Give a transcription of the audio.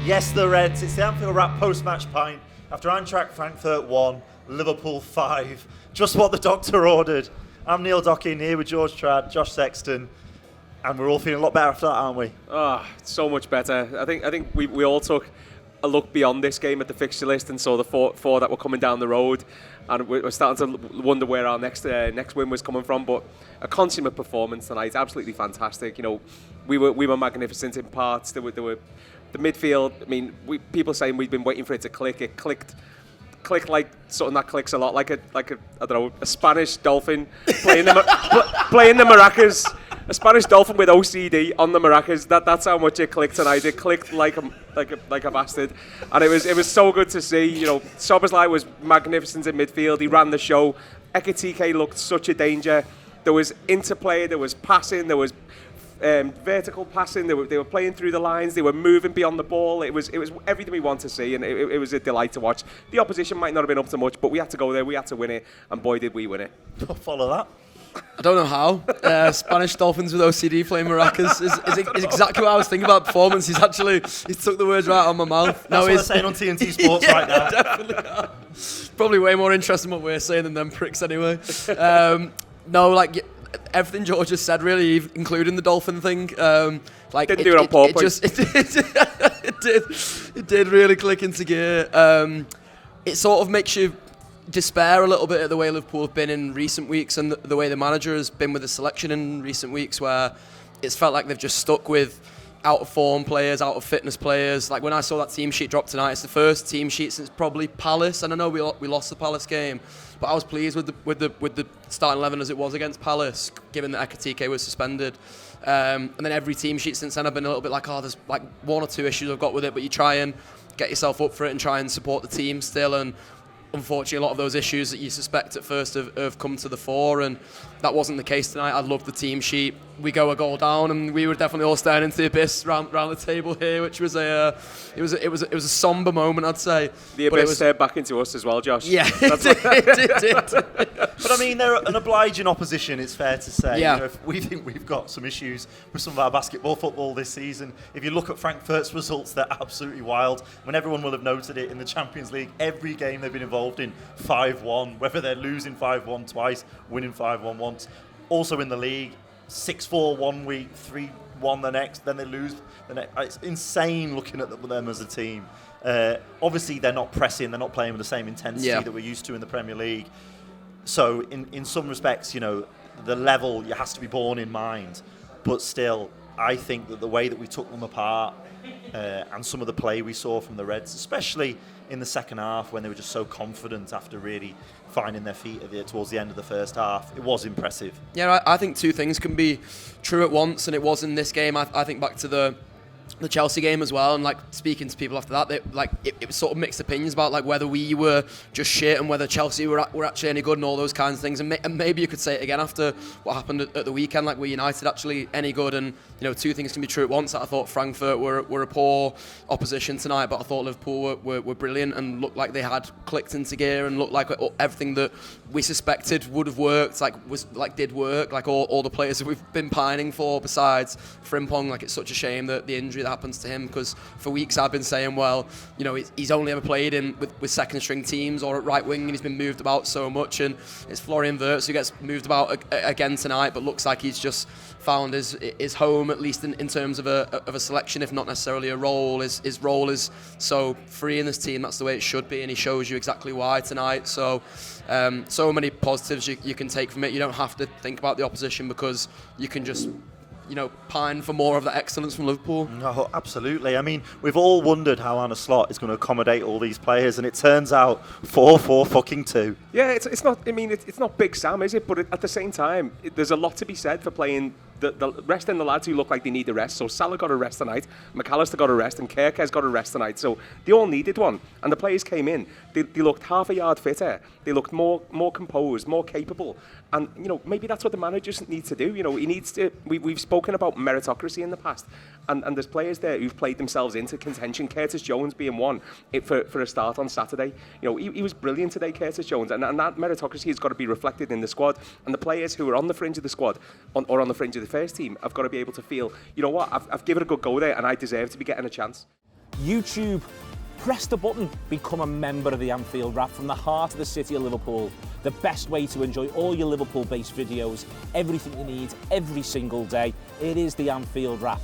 Yes, the Reds. It's the Anfield Wrap post-match pint. After Eintracht Frankfurt 1, Liverpool 5. Just what the doctor ordered. I'm Neil Docking here with George Trad, Josh Sexton, and we're all feeling a lot better after that, aren't we? So much better. I think we all took a look beyond this game at the fixture list and saw the four that were coming down the road, and we're starting to wonder where our next win was coming from. But a consummate performance tonight, absolutely fantastic. You know, we were magnificent in parts. There were the midfield. I mean, people saying we've been waiting for it to click. It clicked like something that clicks a lot, like a I don't know, a Spanish dolphin playing the maracas. A Spanish dolphin with OCD on the maracas. That's how much it clicked tonight. It clicked like a bastard, and it was so good to see. You know, Szoboszlai was magnificent in midfield. He ran the show. Ekitike looked such a danger. There was interplay. There was passing. There was vertical passing. They were playing through the lines. They were moving beyond the ball. It was everything we want to see, and it was a delight to watch. The opposition might not have been up to much, but we had to go there. We had to win it, and boy did we win it. I'll follow that. I don't know how. Spanish dolphins with OCD playing maracas is exactly what I was thinking about performance. He took the words right out of my mouth. That's what they're saying on TNT Sports right now. Definitely are. Probably way more interesting what we're saying than them pricks anyway. Everything George just said, really, including the dolphin thing. Didn't do it on purpose. It did really click into gear. It sort of makes you despair a little bit at the way Liverpool have been in recent weeks and the way the manager has been with the selection in recent weeks, where it's felt like they've just stuck with out of form players, out of fitness players. Like when I saw that team sheet drop tonight, it's the first team sheet since probably Palace, and I know we lost the Palace game, but I was pleased with the starting 11 as it was against Palace, given that Ekitike was suspended. And then every team sheet since then I've been a little bit like, there's like one or two issues I've got with it, but you try and get yourself up for it and try and support the team still. And unfortunately, a lot of those issues that you suspect at first have come to the fore, and that wasn't the case tonight. I loved the team sheet. We go a goal down, and we were definitely all staring into the abyss round the table here, which was it was a somber moment, I'd say. The abyss stared back into us as well, Josh. Yeah, it did. But I mean, they're an obliging opposition, it's fair to say. Yeah. You know, if we think we've got some issues with some of our basketball football this season, if you look at Frankfurt's results, they're absolutely wild. When everyone will have noted it in the Champions League, every game they've been involved in, 5-1, whether they're losing 5-1 twice, winning 5-1 once. Also in the league, 6-4 one week, 3-1 the next, then they lose the next. It's insane looking at them as a team. Obviously, they're not pressing, they're not playing with the same intensity that we're used to in the Premier League. So in some respects, you know, the level has to be borne in mind. But still, I think that the way that we took them apart and some of the play we saw from the Reds, especially in the second half when they were just so confident after really finding their feet towards the end of the first half, it was impressive. Yeah, I think two things can be true at once, and it was in this game. I think back to the Chelsea game as well, and like speaking to people after that, it was sort of mixed opinions about like whether we were just shit and whether Chelsea were actually any good and all those kinds of things. And maybe you could say it again after what happened at the weekend, like were United actually any good? And you know, two things can be true at once. I thought Frankfurt were a poor opposition tonight, but I thought Liverpool were brilliant and looked like they had clicked into gear and looked like everything that we suspected would have worked, did work. Like all the players that we've been pining for, besides Frimpong. Like it's such a shame that the injury that happens to him, because for weeks I've been saying, well, you know, he's only ever played with second string teams or at right wing, and he's been moved about so much, and it's Florian Wirtz who gets moved about again tonight, but looks like he's just found his home, at least in terms of a selection, if not necessarily a role. His role is so free in this team. That's the way it should be, and he shows you exactly why tonight. So so many positives you can take from it. You don't have to think about the opposition, because you can just, you know, pine for more of that excellence from Liverpool. No, absolutely. I mean, we've all wondered how Arne Slot is going to accommodate all these players, and it turns out 4-4-2. Yeah, it's not. I mean, it's not Big Sam, is it? But at the same time, there's a lot to be said for playing the resting the lads who look like they need the rest. So Salah got a rest tonight, McAllister got a rest, and Kerkez got a rest tonight. So they all needed one, and the players came in. They looked half a yard fitter. They looked more composed, more capable. And you know, maybe that's what the manager needs to do. You know, he needs to. We've spoken about meritocracy in the past, and there's players there who've played themselves into contention. Curtis Jones being one for a start on Saturday. You know, he was brilliant today, Curtis Jones, and that meritocracy has got to be reflected in the squad. And the players who are on the fringe of the squad or on the fringe of the first team have got to be able to feel, you know what, I've given a good go there, and I deserve to be getting a chance. YouTube, press the button, become a member of the Anfield Wrap from the heart of the city of Liverpool. The best way to enjoy all your Liverpool-based videos, everything you need, every single day. It is the Anfield Wrap.